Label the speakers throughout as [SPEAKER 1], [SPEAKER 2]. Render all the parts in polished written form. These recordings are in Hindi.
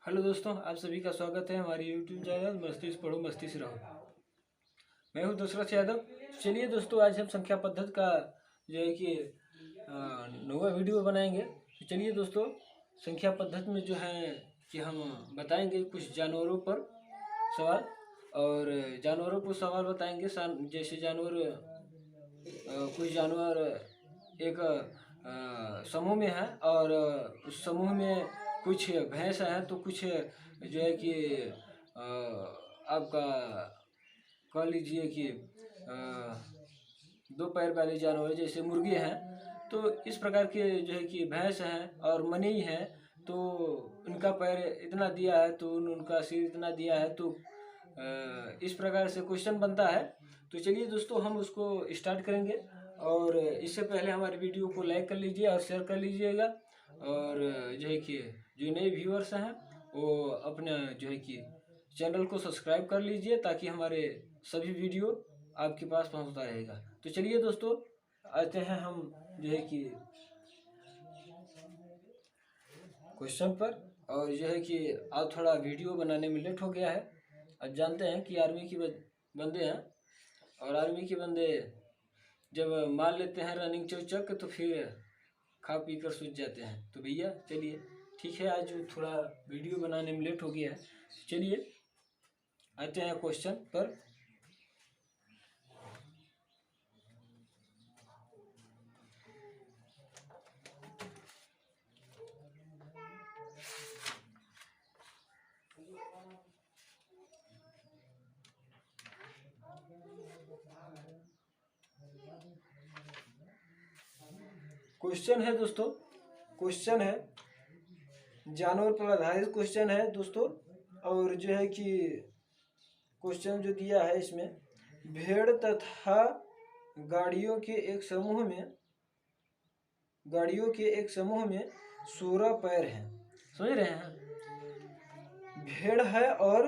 [SPEAKER 1] हेलो दोस्तों, आप सभी का स्वागत है हमारे यूट्यूब चैनल मस्ती से पढ़ो मस्ती से रहो। मैं हूं दशरथ यादव। चलिए दोस्तों, आज हम संख्या पद्धति का जो है कि नवा वीडियो बनाएंगे। तो चलिए दोस्तों, संख्या पद्धति में जो है कि हम बताएंगे कुछ जानवरों पर सवाल, और जानवरों को सवाल बताएंगे। जैसे जानवर, कुछ जानवर एक समूह में है, और उस समूह में कुछ भैंस हैं, तो कुछ जो है कि आपका कह लीजिए कि दो पैर वाले जानवर जैसे मुर्गे हैं। तो इस प्रकार के जो है कि भैंस हैं और मनई हैं, तो उनका पैर इतना दिया है, तो उनका सिर इतना दिया है। तो इस प्रकार से क्वेश्चन बनता है। तो चलिए दोस्तों, हम उसको स्टार्ट करेंगे। और इससे पहले हमारे वीडियो को लाइक कर लीजिए और शेयर कर लीजिएगा। और जो है कि जो नए व्यूअर्स हैं वो अपना जो है कि चैनल को सब्सक्राइब कर लीजिए, ताकि हमारे सभी वीडियो आपके पास पहुंचता रहेगा। तो चलिए दोस्तों, आते हैं हम जो है कि क्वेश्चन पर। और जो है कि आज थोड़ा वीडियो बनाने में लेट हो गया है। अब जानते हैं कि आर्मी के बंदे हैं, और आर्मी के बंदे जब मान लेते हैं रनिंग चौचक, तो फिर खा पी कर सूझ जाते हैं। तो भैया चलिए, ठीक है, आज थोड़ा वीडियो बनाने में लेट हो गया है। चलिए आते हैं क्वेश्चन पर। क्वेश्चन है दोस्तों, क्वेश्चन है जानवर पर आधारित क्वेश्चन है दोस्तों। और जो है कि क्वेश्चन जो दिया है इसमें, भेड़ तथा गाड़ियों के एक समूह में 16 पैर हैं। समझ रहे हैं? भेड़ है और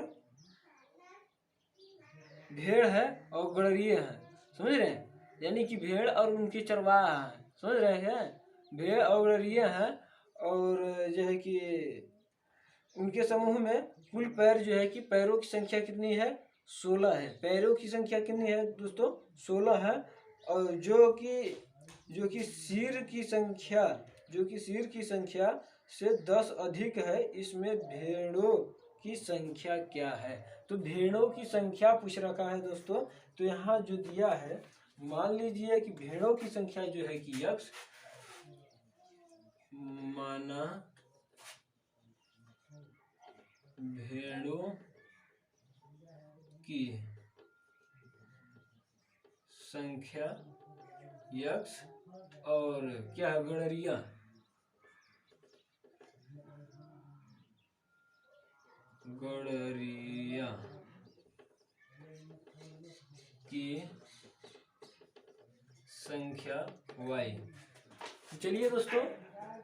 [SPEAKER 1] गड़रिये हैं। समझ रहे हैं? यानी कि भेड़ और उनके चरवाहा हैं। समझ रहे हैं? भेड़ और गड़रिये हैं, और जो है कि उनके समूह में कुल पैर जो है कि पैरों की संख्या कितनी है? 16 है। पैरों की संख्या कितनी है दोस्तों? 16 है। और जो कि सिर की संख्या से 10 अधिक है, इसमें भेड़ों की संख्या क्या है? तो भेड़ों की संख्या पूछ रखा है दोस्तों। तो यहाँ जो दिया है, मान लीजिए कि भेड़ों की संख्या जो है कि x माना भेड़ों की संख्या x, और क्या है? गड़रिया की संख्या y। चलिए दोस्तों,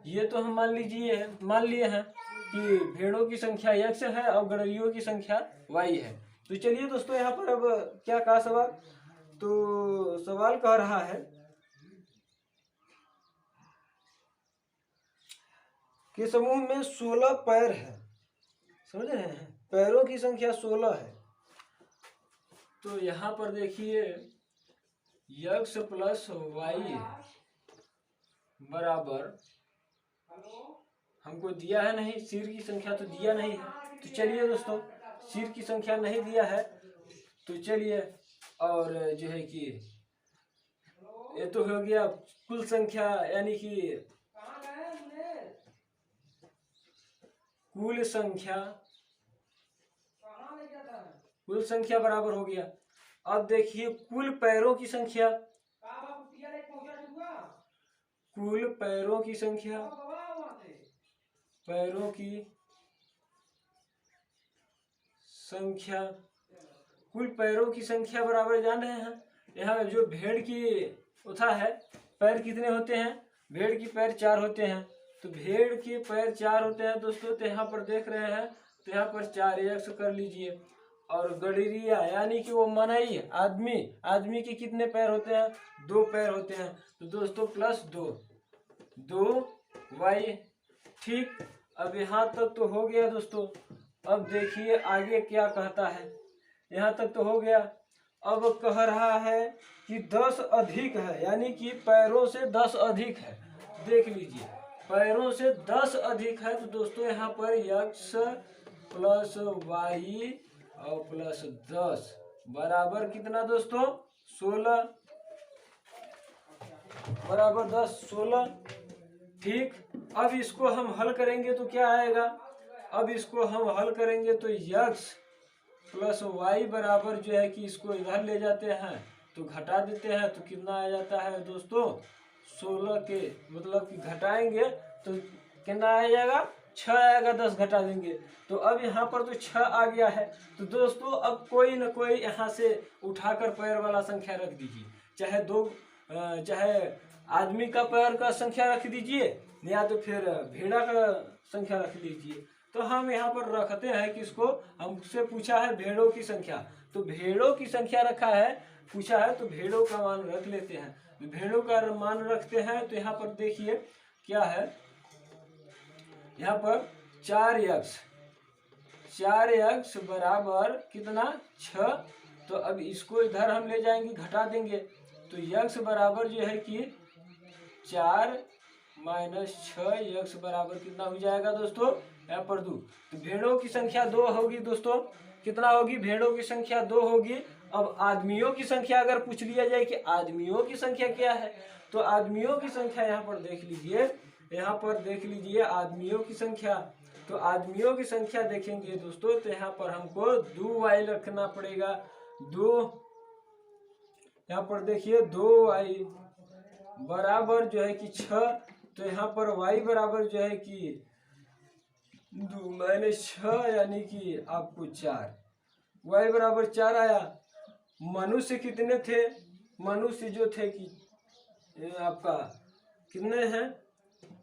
[SPEAKER 1] ये तो हम मान लिए हैं कि भेड़ों की संख्या x है और गड़रियों की संख्या y है। तो चलिए दोस्तों, यहाँ पर अब क्या कहा सवाल? तो सवाल कह रहा है कि समूह में 16 पैर है। समझ रहे हैं? पैरों की संख्या 16 है। तो यहाँ पर देखिए, x प्लस y बराबर, हमको दिया है नहीं, सिर की संख्या तो दिया नहीं है। तो चलिए दोस्तों, सिर की संख्या नहीं दिया है, तो चलिए, और जो है कि ये तो हो गया कुल संख्या, यानी कि कुल संख्या बराबर हो गया। अब देखिए कुल पैरों की संख्या, कुल पैरों की संख्या, कुल पैरों की संख्या बराबर जान रहे हैं। यहाँ जो भेड़ की उठा है, पैर कितने होते हैं? भेड़ की पैर 4 होते हैं। तो भेड़ के पैर 4 होते हैं दोस्तों। तो यहाँ पर देख रहे हैं, तो यहाँ पर 4x कर लीजिए। और गड़रिया यानी कि वो मनई आदमी के कितने पैर होते हैं? 2 पैर होते हैं। तो दोस्तों प्लस 2y, ठीक। अब यहाँ तक तो हो गया दोस्तों। अब देखिए आगे क्या कहता है। यहाँ तक तो हो गया। अब कह रहा है कि 10 अधिक है, यानी कि पैरों से 10 अधिक है। देख लीजिए, पैरों से 10 अधिक है। तो दोस्तों यहाँ पर x प्लस वाई और प्लस 10 बराबर कितना दोस्तों? 16 बराबर 10 16। ठीक, अब इसको हम हल करेंगे तो क्या आएगा? अब इसको हम हल करेंगे तो x प्लस वाई बराबर जो है कि इसको इधर ले जाते हैं तो घटा देते हैं तो कितना आ जाता है दोस्तों? 16 के मतलब कि घटाएंगे तो कितना आ जाएगा? 6 आएगा। 10 घटा देंगे तो अब यहाँ पर तो 6 आ गया है। तो दोस्तों अब कोई न कोई यहाँ से उठाकर पैर वाला संख्या रख दीजिए, चाहे दो चाहे आदमी का पैर का संख्या रख दीजिए या तो फिर भेड़ा का संख्या रख लीजिए। तो हम यहाँ पर रखते हैं कि इसको हमसे पूछा है भेड़ों की संख्या, तो भेड़ों की संख्या रखा है, पूछा है तो भेड़ों का मान रख लेते हैं। भेड़ों का मान रखते हैं तो यहाँ पर देखिए क्या है, यहाँ पर 4x बराबर कितना? 6। तो अब इसको इधर हम ले जाएंगे, घटा देंगे तो x बराबर जो है कि 4 माइनस 6, x बराबर कितना हो जाएगा दोस्तों? यहाँ पर 2। तो भेड़ों की संख्या 2 होगी दोस्तों। कितना होगी? भेड़ों की संख्या 2 होगी। अब आदमियों की संख्या अगर पूछ लिया जाए कि आदमियों की संख्या क्या है, तो आदमियों की संख्या यहाँ पर देख लीजिए, यहाँ पर देख लीजिए आदमियों की संख्या। तो आदमियों की संख्या देखेंगे दोस्तों तो यहाँ पर हमको 2y रखना पड़ेगा। 2, यहाँ पर देखिए 2y बराबर जो है कि 6। तो यहाँ पर y बराबर जो है कि 2 माइनस 6 यानी कि आपको 4, y बराबर 4 आया। मनुष्य कितने थे? मनुष्य जो थे कि आपका कितने हैं?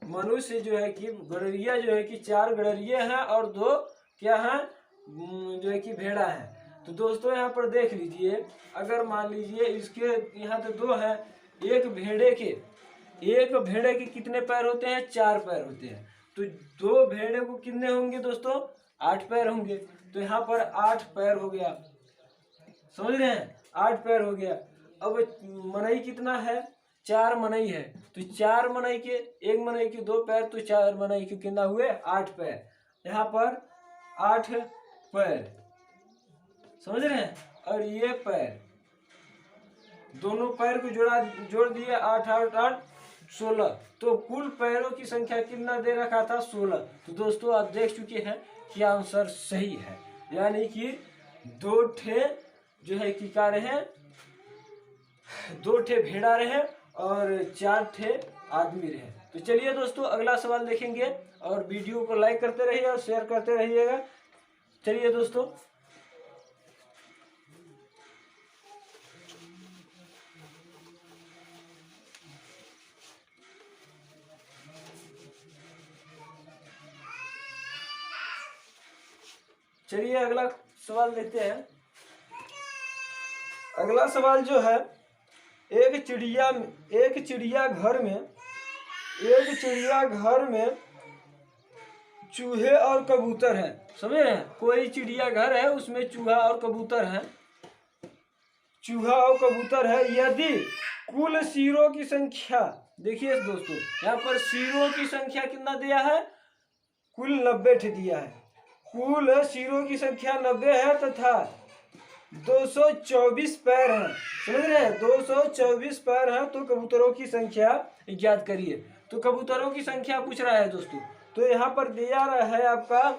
[SPEAKER 1] मनुष्य जो है कि गड़रिया जो है कि 4 गड़रिये हैं और 2 क्या हैं? जो है कि भेड़ा है। तो दोस्तों यहाँ पर देख लीजिए, अगर मान लीजिए इसके यहाँ तो 2 हैं, एक भेड़े के कितने पैर होते हैं? 4 पैर होते हैं। तो 2 भेड़े को कितने होंगे दोस्तों? 8 पैर होंगे। तो यहाँ पर 8 पैर हो गया, समझ रहे हैं? 8 पैर हो गया। अब मनई कितना है? 4 मनई है। तो 4 मनई के, एक मनई के 2 पैर, तो 4 मनई के कितना हुए? 8 पैर। यहाँ पर 8 पैर, समझ रहे हैं? और ये पैर, दोनों पैर को जोड़ दिए, 8 8 8 16। तो कुल पैरों की संख्या कितना दे रखा था? 16। तो दोस्तों आप देख चुके हैं कि आंसर सही है, यानी कि 2 ठे जो है कि क्या रहे? 2 ठे भेड़ा रहे और 4 ठे आदमी रहे। तो चलिए दोस्तों अगला सवाल देखेंगे और वीडियो को लाइक करते रहिए और शेयर करते रहिएगा। चलिए दोस्तों, चलिए अगला सवाल देखते हैं। अगला सवाल जो है, एक चिड़िया घर में चूहे और कबूतर हैं। समझ रहे हैं? कोई चिड़िया घर है, उसमें चूहा और कबूतर है। यदि कुल सिरों की संख्या, देखिए दोस्तों यहाँ पर सिरों की संख्या कितना दिया है? कुल 90 ठे दिया है। कुल सिरों की संख्या 90 है तथा 224 पैर हैं। समझ रहे हैं? 224 पैर हैं। तो कबूतरों की संख्या ज्ञात करिए। तो कबूतरों की संख्या पूछ रहा है दोस्तों। तो यहाँ पर दिया रहा है आपका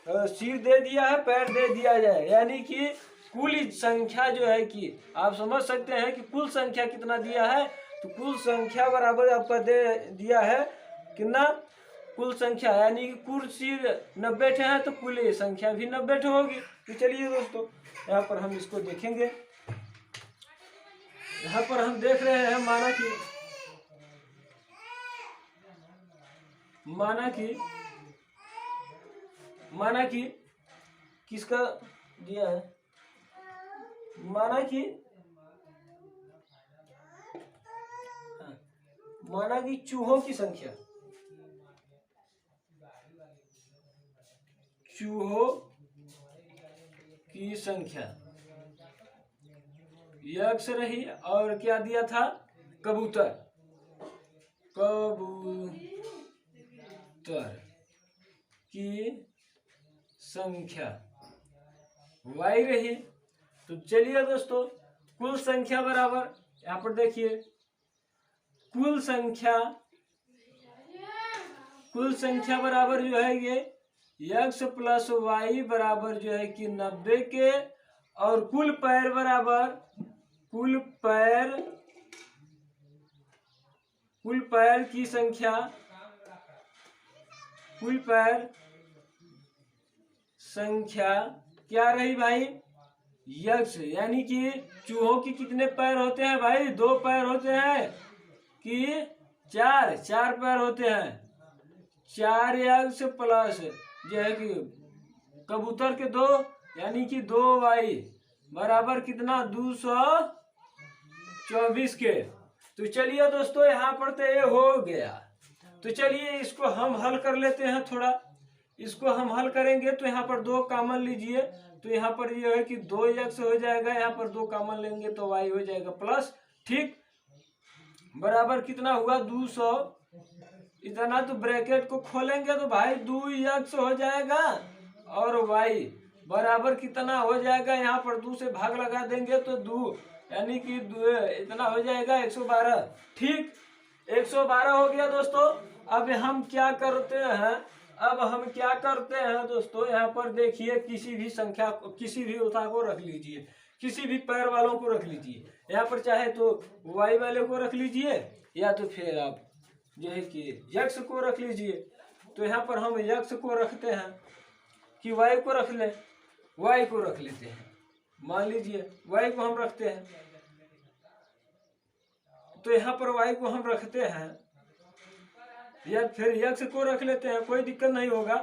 [SPEAKER 1] सिर दे दिया है, पैर दे दिया जाए, यानी कि कुल संख्या जो है कि आप समझ सकते हैं कि कुल संख्या कितना दिया है। तो कुल संख्या बराबर आपका दे दिया है कितना? कुल संख्या, यानी कि कुल सिर 90 ठे हैं तो कुल संख्या भी 90 ठे होगी। तो चलिए दोस्तों यहाँ पर हम इसको देखेंगे। यहाँ पर हम देख रहे हैं, माना कि किसका दिया है? माना कि चूहों की संख्या, चूहों की संख्या यक्ष रही, और क्या दिया था, कबूतर की संख्या वाई रही। तो चलिए दोस्तों, कुल संख्या बराबर, यहाँ पर देखिए कुल संख्या बराबर जो है ये यक्स प्लस वाई बराबर जो है कि 90 के, और कुल पैर बराबर कुल पैर की संख्या क्या रही भाई, यक्स। यानी कि चूहों की कितने पैर होते हैं भाई, 2 पैर होते हैं कि 4 पैर होते हैं। 4 यक्स प्लस जो है कि कबूतर के 2, यानी कि 2 वाई बराबर कितना, 224 के। तो चलिए दोस्तों, यहाँ पर तो ये हो गया। तो चलिए इसको हम हल कर लेते हैं थोड़ा। इसको हम हल करेंगे तो यहाँ पर 2 कॉमन लीजिए, तो यहाँ पर ये है कि 2 यक्स हो जाएगा, यहाँ पर 2 कॉमन लेंगे तो वाई हो जाएगा प्लस, ठीक, बराबर कितना हुआ 200। इतना तो ब्रैकेट को खोलेंगे तो भाई 2 यक्स हो जाएगा, और वाई बराबर कितना हो जाएगा, यहाँ पर 2 से भाग लगा देंगे तो 2, यानी कि इतना हो जाएगा 112, ठीक, 112 हो गया दोस्तों। अब हम क्या करते हैं दोस्तों, यहाँ पर देखिए किसी भी संख्या, किसी भी उठा को रख लीजिए, किसी भी पैर वालों को रख लीजिए। यहाँ पर चाहे तो वाई वाले को रख लीजिए, या तो फिर आप जो है कि यक्स को रख लीजिए। तो यहाँ पर हम यक्स को रखते हैं कि वाई को रख लें, वाई को रख लेते हैं, मान लीजिए वाई को हम रखते हैं, तो यहाँ पर वाई को हम रखते हैं, या फिर यक्स को रख लेते हैं, कोई दिक्कत नहीं होगा।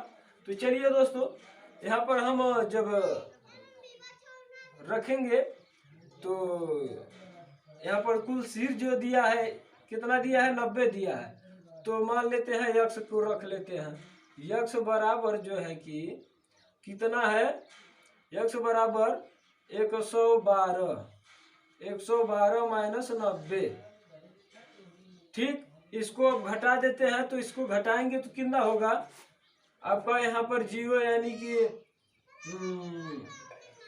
[SPEAKER 1] तो चलिए दोस्तों, यहाँ पर हम जब रखेंगे तो यहाँ पर कुल सिर जो दिया है, कितना दिया है, 90 दिया है। तो मान लेते हैं यक्स को रख लेते हैं, यक्स बराबर जो है कि कितना है, यक्स बराबर 112 माइनस 90, ठीक। इसको घटा देते हैं, तो इसको घटाएंगे तो कितना होगा आपका, यहाँ पर 0, यानी कि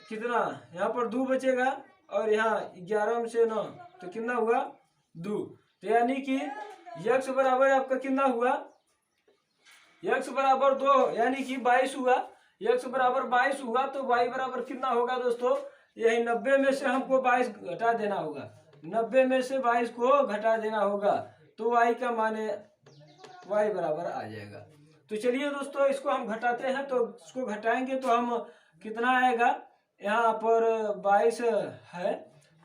[SPEAKER 1] कितना, यहाँ पर 2 बचेगा, और यहाँ 11 में से 9, तो कितना हुआ 2। तो यानी कि यक्स बराबर आपका कितना हुआ, यक्स बराबर 2, यानी कि 22 हुआ। यक्स बराबर 22 हुआ, तो वाई बराबर कितना होगा दोस्तों, यही 90 में से हमको 22 घटा देना होगा, 90 में से 22 को घटा देना होगा, तो वाई का माने वाई बराबर आ जाएगा। तो चलिए दोस्तों, इसको हम घटाते हैं, तो इसको घटाएंगे तो हम कितना आएगा, यहाँ पर 22 है,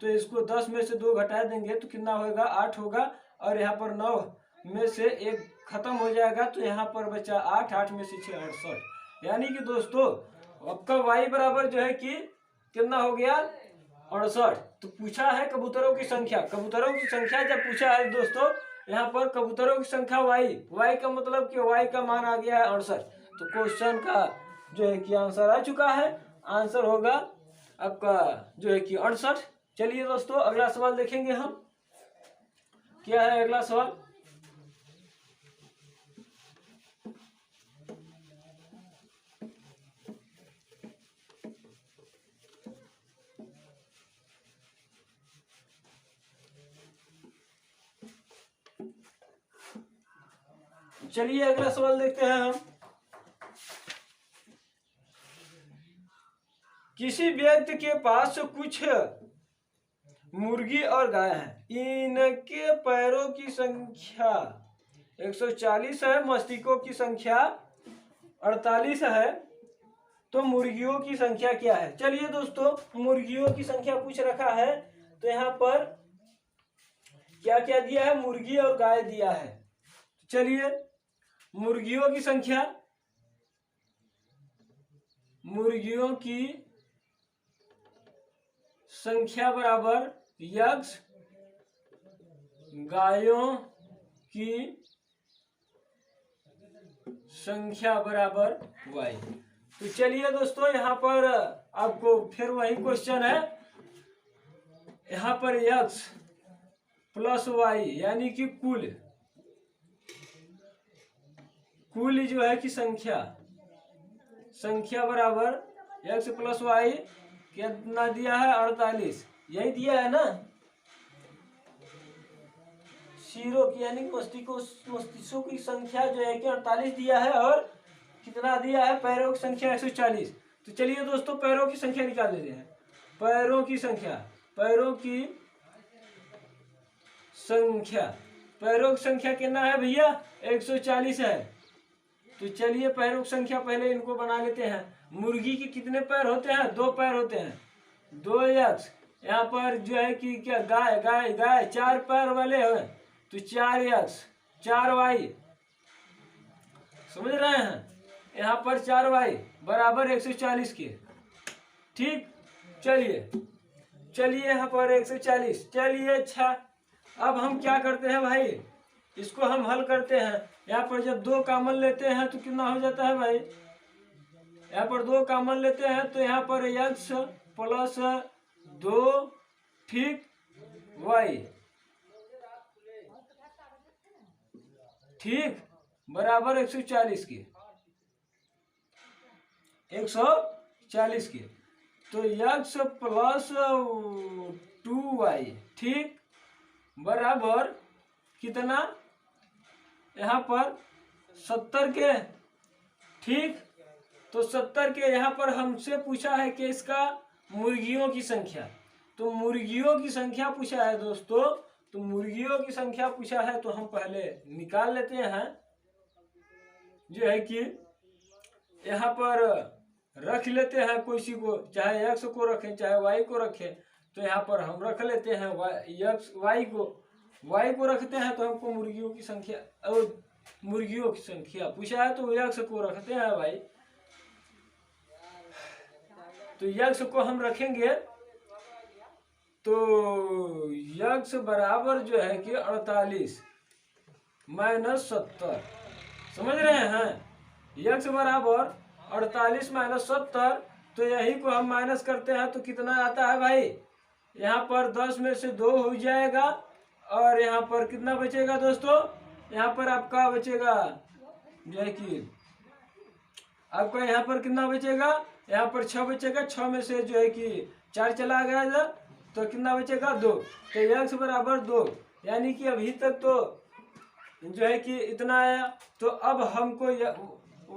[SPEAKER 1] तो इसको 10 में से 2 घटा देंगे तो कितना होगा, 8 होगा, और यहाँ पर 9 में से 1 खत्म हो जाएगा, तो यहाँ पर बचा 8, 8 में से 6 68, यानी कि दोस्तों आपका वाई बराबर जो है कि कितना हो गया, 68। तो पूछा है कबूतरों की संख्या, कबूतरों की संख्या जब पूछा है दोस्तों, यहाँ पर कबूतरों की संख्या वाई का मतलब कि वाई का मान आ गया है 68। तो क्वेश्चन का जो है कि आंसर आ चुका है, आंसर होगा आपका जो है कि 68। चलिए दोस्तों, अगला सवाल देखेंगे हम, क्या है अगला सवाल। चलिए अगला सवाल देखते हैं हम। किसी व्यक्ति के पास कुछ मुर्गी और गाय हैं, इनके पैरों की संख्या 140 है, मस्तिष्कों की संख्या 48 है, तो मुर्गियों की संख्या क्या है। चलिए दोस्तों, मुर्गियों की संख्या पूछ रखा है, तो यहाँ पर क्या क्या दिया है, मुर्गी और गाय दिया है। चलिए मुर्गियों की संख्या, मुर्गियों की संख्या बराबर यक्स, गायों की संख्या बराबर वाई। तो चलिए दोस्तों, यहाँ पर आपको फिर वही क्वेश्चन है। यहाँ पर x प्लस वाई यानी कि कुल जो है कि संख्या बराबर x प्लस वाई कितना दिया है 48, यही दिया है ना। शीरो की यानी मस्तिष्कों की संख्या जो है कि 48 दिया है, और कितना दिया है पैरों की संख्या 140। तो चलिए दोस्तों पैरों की संख्या निकाल लेते हैं। पैरों की संख्या कितना है भैया 140 है। तो चलिए पैरों की संख्या पहले इनको बना लेते हैं। मुर्गी के कितने पैर होते हैं 2 पैर होते हैं 2x। यहाँ पर जो है कि क्या गाय 4 पैर वाले हैं तो 4x 4y, समझ रहे हैं। यहाँ पर 4y बराबर 140 के। ठीक, चलिए यहाँ पर 140। चलिए अच्छा, अब हम क्या करते हैं भाई, इसको हम हल करते हैं। यहाँ पर जब 2 कॉमन लेते हैं तो कितना हो जाता है भाई, यहाँ पर 2 कॉमन लेते हैं तो यहाँ पर x प्लस 2 ठीक y ठीक बराबर 140 के 140 के। तो x प्लस 2y ठीक बराबर कितना, यहाँ पर 70 के। ठीक, तो 70 के यहाँ पर हमसे पूछा है कि इसका मुर्गियों की संख्या। तो मुर्गियों की संख्या पूछा है दोस्तों, तो मुर्गियों की संख्या पूछा है तो हम पहले निकाल लेते हैं। जो है कि यहाँ पर रख लेते हैं किसी को, चाहे x को रखें चाहे y को रखें। तो यहाँ पर हम रख लेते हैं y को रखते हैं तो हमको मुर्गियों की संख्या पूछा है तो x को रखते हैं भाई। तो x को हम रखेंगे तो x बराबर जो है कि 48 माइनस 70, समझ रहे हैं। x बराबर 48 माइनस 70, तो यही को हम माइनस करते हैं तो कितना आता है भाई, यहाँ पर 10 में से 2 हो जाएगा, और यहाँ पर कितना बचेगा दोस्तों, यहाँ पर आपका बचेगा जो है कि आपका यहाँ पर कितना बचेगा, यहाँ पर 6 बचेगा। 6 में से जो है कि 4 चला गया तो कितना बचेगा 2। तो x बराबर 2, यानी कि अभी तक तो जो है कि इतना आया। तो अब हमको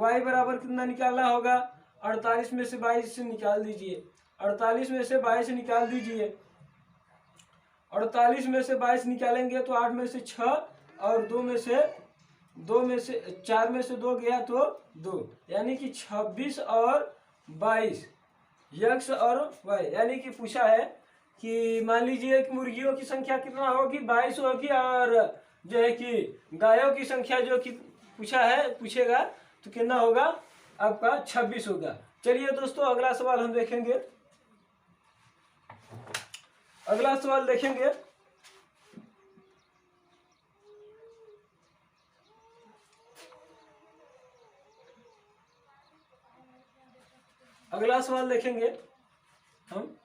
[SPEAKER 1] y बराबर कितना निकालना होगा, 48 में से 22 निकाल दीजिए। 48 में से 22 निकाल दीजिए। 48 में से 22 निकालेंगे तो 8 में से 6 और 4 में से 2 गया तो 2, यानी कि 26 और 22 x और y। यानी कि पूछा है कि मान लीजिए कि मुर्गियों की संख्या कितना होगी 22 होगी, और जो है कि गायों की संख्या जो कि पूछेगा तो कितना होगा आपका 26 होगा। चलिए दोस्तों अगला सवाल हम देखेंगे। अगला सवाल देखेंगे। हम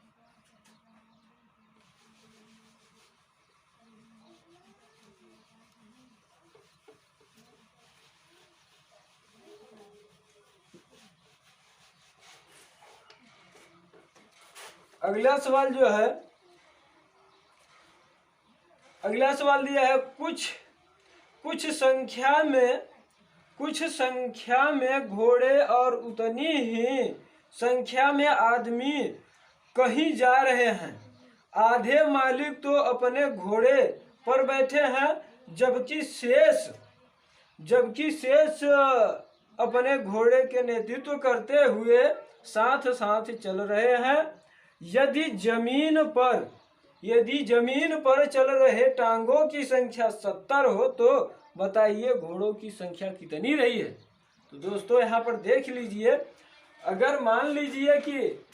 [SPEAKER 1] अगला सवाल दिया है कुछ संख्या में घोड़े और उतनी ही संख्या में आदमी कहीं जा रहे हैं। आधे मालिक तो अपने घोड़े पर बैठे हैं, जबकि शेष अपने घोड़े के नेतृत्व करते हुए साथ साथ चल रहे हैं। यदि जमीन पर चल रहे टांगों की संख्या 70 हो तो बताइए घोड़ों की संख्या कितनी रही है। तो दोस्तों यहाँ पर देख लीजिए, अगर मान लीजिए कि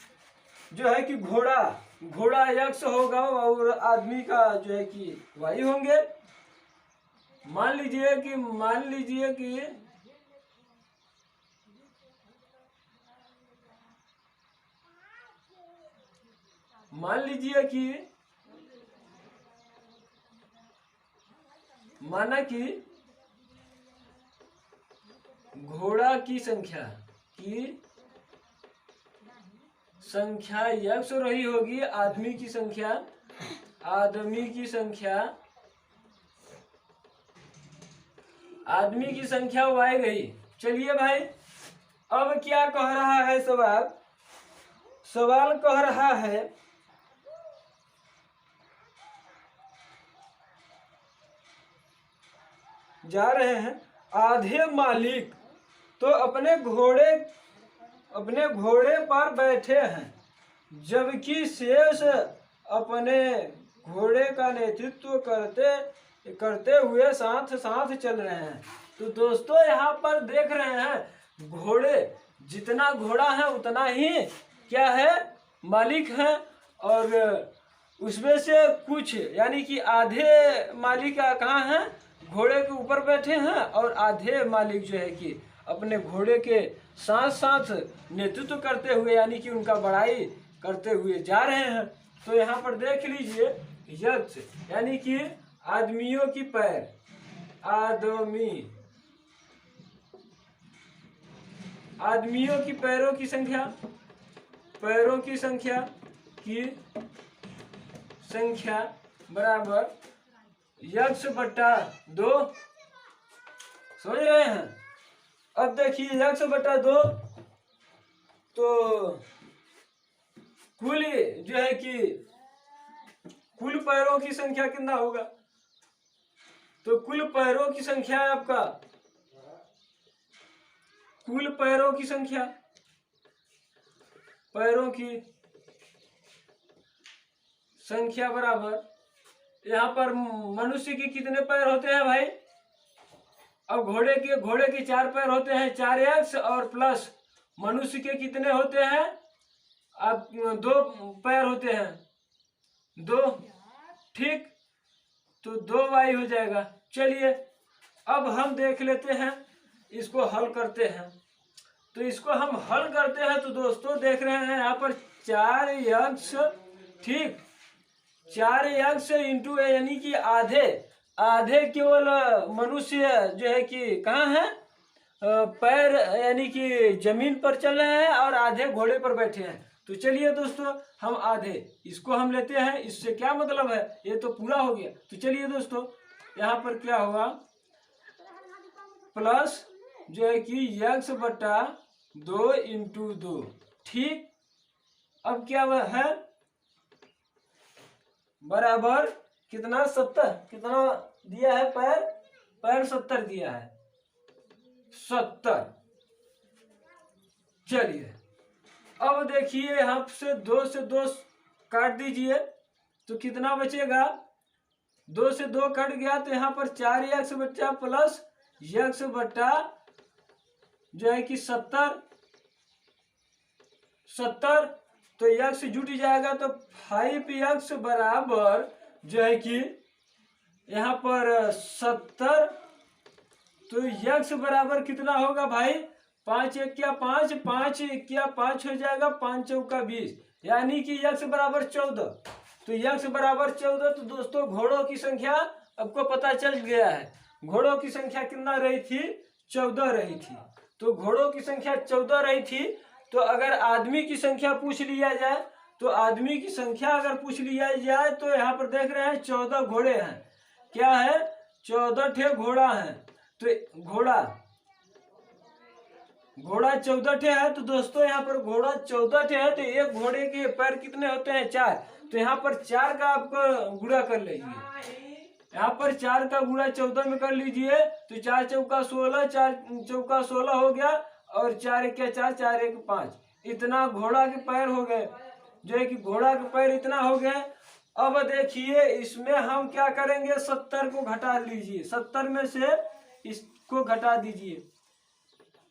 [SPEAKER 1] जो है कि घोड़ा x होगा और आदमी का जो है कि y होंगे। मान लीजिए कि मान लीजिए कि माना कि घोड़ा की संख्या x रही होगी, आदमी की संख्या y रही। चलिए भाई, अब क्या कह रहा है सवाल कह रहा है जा रहे हैं आधे मालिक तो अपने घोड़े पर बैठे हैं, जबकि शेष अपने घोड़े का नेतृत्व करते हुए साथ साथ चल रहे हैं। तो दोस्तों यहाँ पर देख रहे हैं घोड़े, जितना घोड़ा है उतना ही क्या है, मालिक है, और उसमें से कुछ यानी कि आधे मालिक कहाँ हैं, घोड़े के ऊपर बैठे हैं, और आधे मालिक जो है कि अपने घोड़े के साथ साथ नेतृत्व करते हुए यानी कि उनका बड़ाई करते हुए जा रहे हैं। तो यहाँ पर देख लीजिए यक्ष यानी कि आदमियों की पैर, आदमियों की पैरों की संख्या बराबर यक्ष बटा 2। समझ रहे हैं। अब देखिए यक्ष बटा 2 तो कुल जो है कि कुल पैरों की संख्या कितना होगा, तो कुल पैरों की संख्या है आपका, कुल पैरों की संख्या बराबर, यहाँ पर मनुष्य के कितने पैर होते हैं भाई, अब घोड़े के 4 पैर होते हैं, 4x, और प्लस मनुष्य के कितने होते हैं, अब 2 पैर होते हैं, 2, ठीक, तो 2y हो जाएगा। चलिए अब हम देख लेते हैं, इसको हल करते हैं। तो इसको हम हल करते हैं तो दोस्तों देख रहे हैं यहाँ पर 4x, ठीक, 4x इंटू यानी कि आधे केवल मनुष्य जो है कि कहाँ है, पैर यानी कि जमीन पर चल रहे हैं और आधे घोड़े पर बैठे हैं। तो चलिए दोस्तों हम आधे इसको हम लेते हैं, इससे क्या मतलब है, ये तो पूरा हो गया। तो चलिए दोस्तों यहाँ पर क्या हुआ, प्लस जो है कि x बटा 2 इंटू 2, ठीक, अब क्या है बराबर कितना, 70, कितना दिया है, पैर 70 दिया है, 70। चलिए अब देखिए यहाँ से 2 काट दीजिए तो कितना बचेगा, 2 से 2 कट गया तो यहाँ पर 4x बचा प्लस x बटा जो है कि 70, तो x जुट जाएगा तो 5x बराबर जो है कि यहाँ पर 70, तो x बराबर कितना होगा भाई, 5 1 क्या 5, 5 1 क्या 5 हो जाएगा, 5 चौका 20, यानी कि x बराबर 14। तो x बराबर 14, तो दोस्तों घोड़ों की संख्या आपको पता चल गया है, घोड़ों की संख्या कितना रही थी, 14 रही थी। तो घोड़ों की संख्या 14 रही थी। तो अगर आदमी की संख्या पूछ लिया जाए, तो आदमी की संख्या अगर पूछ लिया जाए तो यहाँ पर देख रहे हैं 14 घोड़े हैं, क्या है, 14 ठे घोड़ा हैं। तो घोड़ा 14 ठे है। तो दोस्तों यहाँ पर घोड़ा 14 ठे है, तो एक घोड़े के पैर कितने होते हैं, 4। तो यहाँ पर 4 का आपको गुणा कर लीजिए, यहाँ पर 4 का गुणा 14 में कर लीजिए, तो 4 चौका 16, 4 चौका 16 हो गया, और 4 1 क्या 4, 4 1 5, इतना घोड़ा के पैर हो गए, जो है कि घोड़ा के पैर इतना हो गए। अब देखिए इसमें हम क्या करेंगे, 70 को घटा लीजिए, 70 में से इसको घटा दीजिए,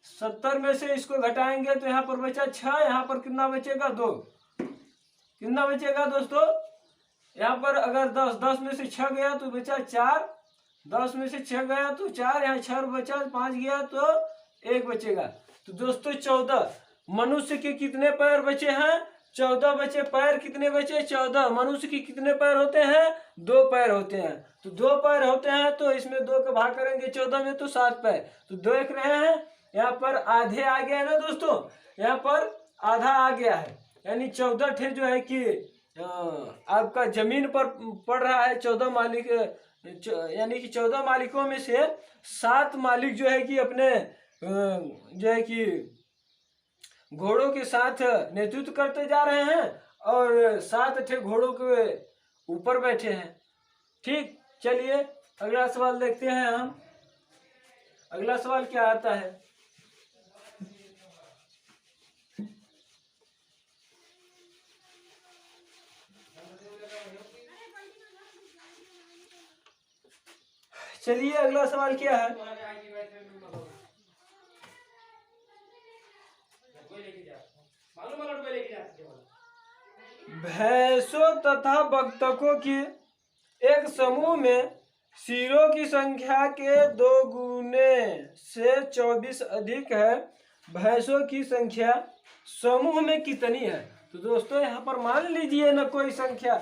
[SPEAKER 1] 70 में से इसको घटाएंगे तो यहाँ पर बचा 6, यहाँ पर कितना बचेगा, 2, कितना बचेगा दोस्तों, यहाँ पर अगर 10 में से 6 गया तो बचा 4, 10 में से 6 गया तो 4, यहाँ 6 बचा, 5 गया तो 1 बचेगा। तो दोस्तों 14, मनुष्य के कितने पैर बचे हैं, 14 बचे, पैर कितने बचे? 14। मनुष्य की कितने पैर होते हैं? 2 पैर होते हैं। तो 2 पैर होते हैं तो इसमें 2 का भाग करेंगे 14 में तो 7 पैर। तो देख रहे हैं यहाँ पर आधे आ गया है ना दोस्तों, यहाँ पर आधा आ गया है, यानी 14 ठे जो है कि आपका जमीन पर पड़ रहा है। 14 मालिक यानी कि 14 मालिकों में से 7 मालिक जो है कि अपने जो है कि घोड़ों के साथ नेतृत्व करते जा रहे हैं और 7 ठे घोड़ों के ऊपर बैठे हैं। ठीक, चलिए अगला सवाल देखते हैं हम। अगला सवाल क्या आता है? चलिए अगला सवाल क्या है? भैंसों तथा बत्तखों की एक समूह में सिरों की संख्या के 2 गुने से 24 अधिक है। भैंसों की संख्या समूह में कितनी है? तो दोस्तों यहाँ पर मान लीजिए ना कोई संख्या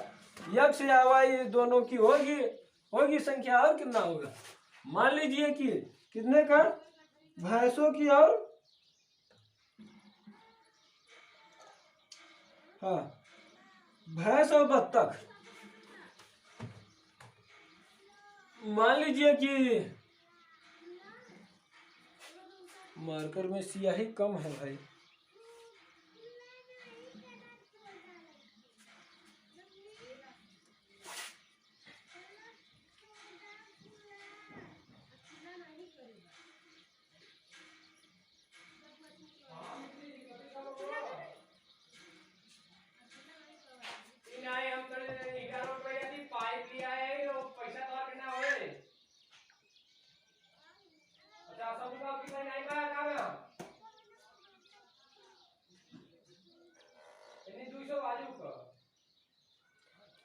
[SPEAKER 1] x या y दोनों की होगी संख्या, और कितना होगा? मान लीजिए कि कितने का? भैंसों की और हाँ भैंस और बत्तख। मान लीजिए कि मार्कर में स्याही कम है भाई।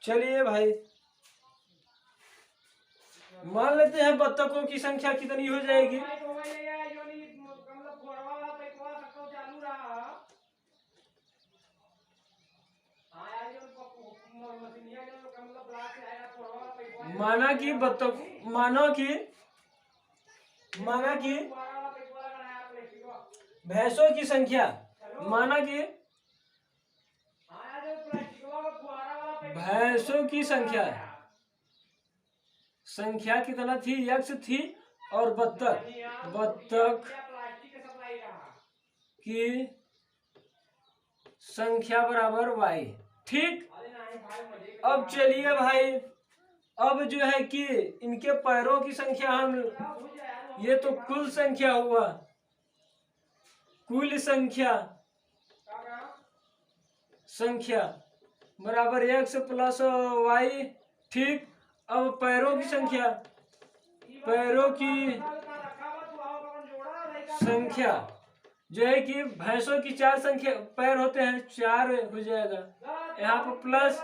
[SPEAKER 1] चलिए भाई मान लेते हैं बत्तखों की संख्या कितनी हो जाएगी? माना कि भैंसों की संख्या, माना कि भैंसों की संख्या कितना थी? x थी, और बत्तख की संख्या बराबर y। ठीक, अब चलिए भाई, अब जो है कि इनके पैरों की संख्या हम, ये तो कुल संख्या हुआ, कुल संख्या बराबर x प्लस y। ठीक, अब पैरों की संख्या जो है कि भैंसों की 4 पैर होते हैं, 4 हो जाएगा, यहाँ पर प्लस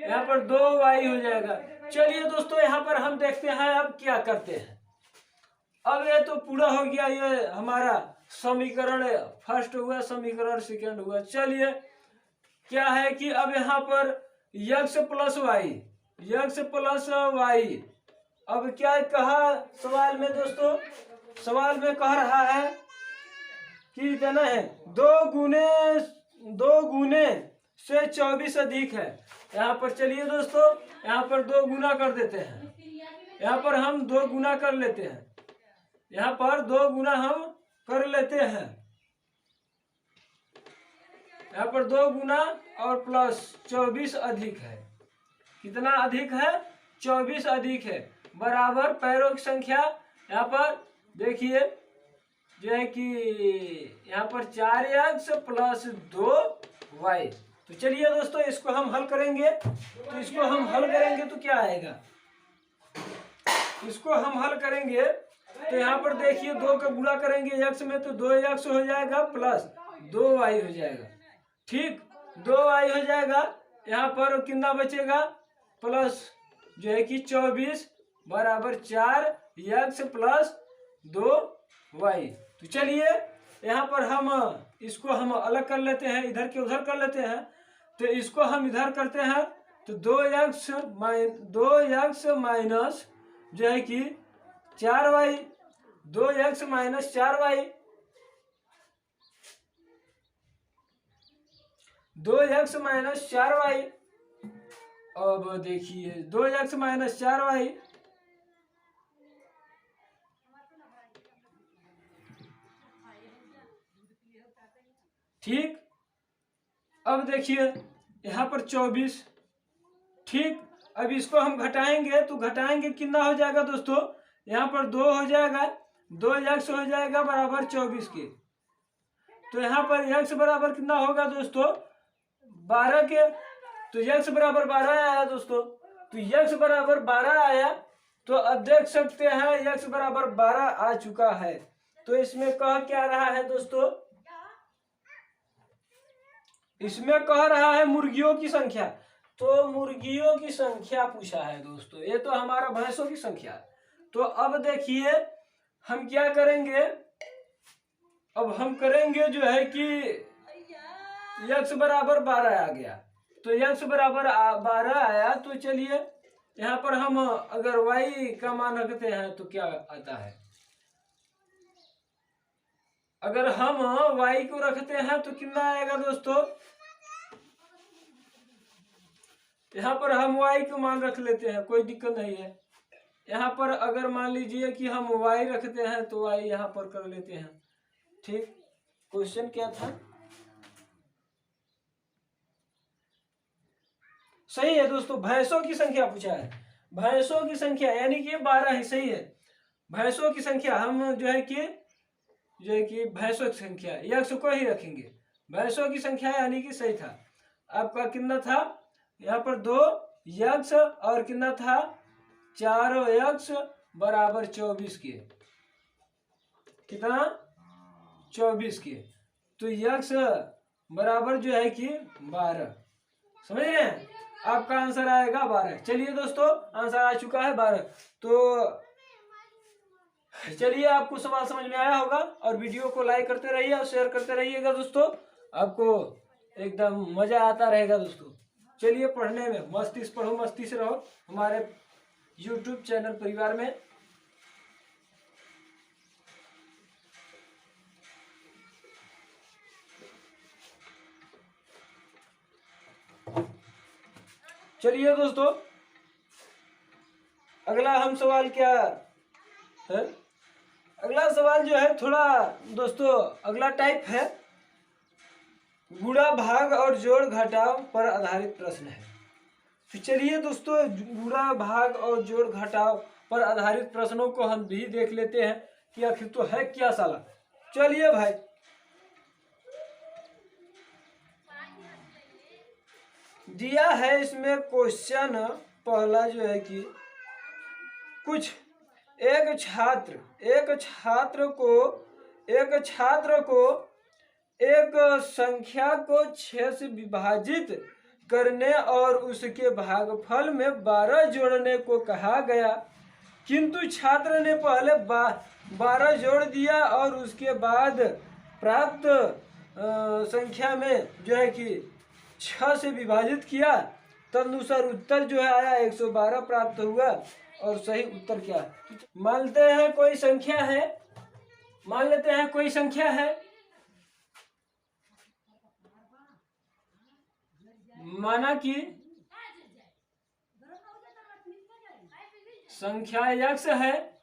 [SPEAKER 1] यहाँ पर 2y हो जाएगा। चलिए दोस्तों यहाँ पर हम देखते हैं अब क्या करते हैं। अब ये तो पूरा हो गया, ये हमारा समीकरण फर्स्ट हुआ, समीकरण सेकंड हुआ। चलिए क्या है कि अब यहाँ पर x प्लस वाई, अब क्या कहा सवाल में दोस्तों? सवाल में कह रहा है कि इतना है 2 गुने से 24 अधिक है। यहाँ पर चलिए दोस्तों यहाँ पर 2 गुना कर देते हैं, यहाँ पर हम 2 गुना कर लेते हैं, यहाँ पर 2 गुना हम कर लेते हैं, यहाँ पर 2 गुना और प्लस 24 अधिक है। कितना अधिक है? 24 अधिक है, बराबर पैरों की संख्या। यहाँ पर देखिए जो है कि यहाँ पर 4x प्लस 2y। तो चलिए दोस्तों इसको हम हल करेंगे, तो इसको हम हल करेंगे तो क्या आएगा? इसको हम हल करेंगे तो यहाँ पर देखिए 2 का गुणा करेंगे x में तो 2x हो जाएगा प्लस 2y हो जाएगा। ठीक, 2y हो जाएगा, यहाँ पर कितना बचेगा? प्लस जो है कि 24 बराबर 4x प्लस 2y। तो चलिए यहाँ पर हम इसको हम अलग कर लेते हैं, इधर के उधर कर लेते हैं। तो इसको हम इधर करते हैं तो 2x माइनस जो है कि 4y, 2x minus 4y, 2x minus 4y। अब देखिए 2x माइनस 4y, ठीक। अब देखिए यहाँ पर 24, ठीक। अब इसको हम घटाएंगे तो घटाएंगे कितना हो जाएगा दोस्तों, यहाँ पर 2 हो जाएगा, 2x हो जाएगा बराबर 24 के। तो यहाँ पर x बराबर कितना होगा दोस्तों, 12 के। तो x बराबर 12 आया दोस्तों। तो x बराबर 12 आया, तो अब देख सकते हैं x बराबर 12 आ चुका है। तो इसमें कह क्या रहा है दोस्तों, इसमें कह रहा है मुर्गियों की संख्या। तो मुर्गियों की संख्या पूछा है दोस्तों, ये तो हमारा भैंसों की संख्या है। तो अब देखिए हम क्या करेंगे, अब हम करेंगे जो है कि x बराबर 12 आ गया। तो x बराबर 12 आया, तो चलिए यहाँ पर हम अगर y का मान रखते हैं तो क्या आता है, अगर हम y को रखते हैं तो कितना आएगा दोस्तों, यहाँ पर हम y को मान रख लेते हैं, कोई दिक्कत नहीं है। यहाँ पर अगर मान लीजिए कि हम y रखते हैं तो y यहाँ पर कर लेते हैं, ठीक। क्वेश्चन क्या था, सही है दोस्तों, भैंसों की संख्या पूछा है। भैंसों की संख्या यानी कि 12 ही सही है। भैंसों की संख्या हम जो है कि भैंसों की संख्या x को ही रखेंगे, भैंसों की संख्या यानी कि सही था। आपका कितना था यहाँ पर 2x और कितना था 4x बराबर 24 के, कितना 24 के। तो x बराबर जो है कि 12, समझ रहे हैं, आपका आंसर आएगा 12। चलिए दोस्तों आंसर आ चुका है 12। तो चलिए आपको सवाल समझ में आया होगा, और वीडियो को लाइक करते रहिए और शेयर करते रहिएगा दोस्तों, आपको एकदम मजा आता रहेगा दोस्तों। चलिए पढ़ने में मस्ती से पढ़ो, मस्ती से रहो हमारे YouTube चैनल परिवार में। चलिए दोस्तों अगला हम सवाल क्या है, अगला सवाल जो है थोड़ा दोस्तों अगला टाइप है, गुणा भाग और जोड़ घटाव पर आधारित प्रश्न है। तो चलिए दोस्तों गुणा भाग और जोड़ घटाव पर आधारित प्रश्नों को हम भी देख लेते हैं कि आखिर तो है क्या साला। चलिए भाई, दिया है इसमें क्वेश्चन पहला जो है कि कुछ एक छात्र को एक संख्या को 6 से विभाजित करने और उसके भागफल में 12 जोड़ने को कहा गया, किंतु छात्र ने पहले 12 जोड़ दिया और उसके बाद प्राप्त संख्या में जो है कि 6 से विभाजित किया, तदनुसार उत्तर जो है आया 112 प्राप्त हुआ। और सही उत्तर क्या, मान लेते हैं कोई संख्या है, मान लेते हैं कोई संख्या है, माना कि संख्या x है,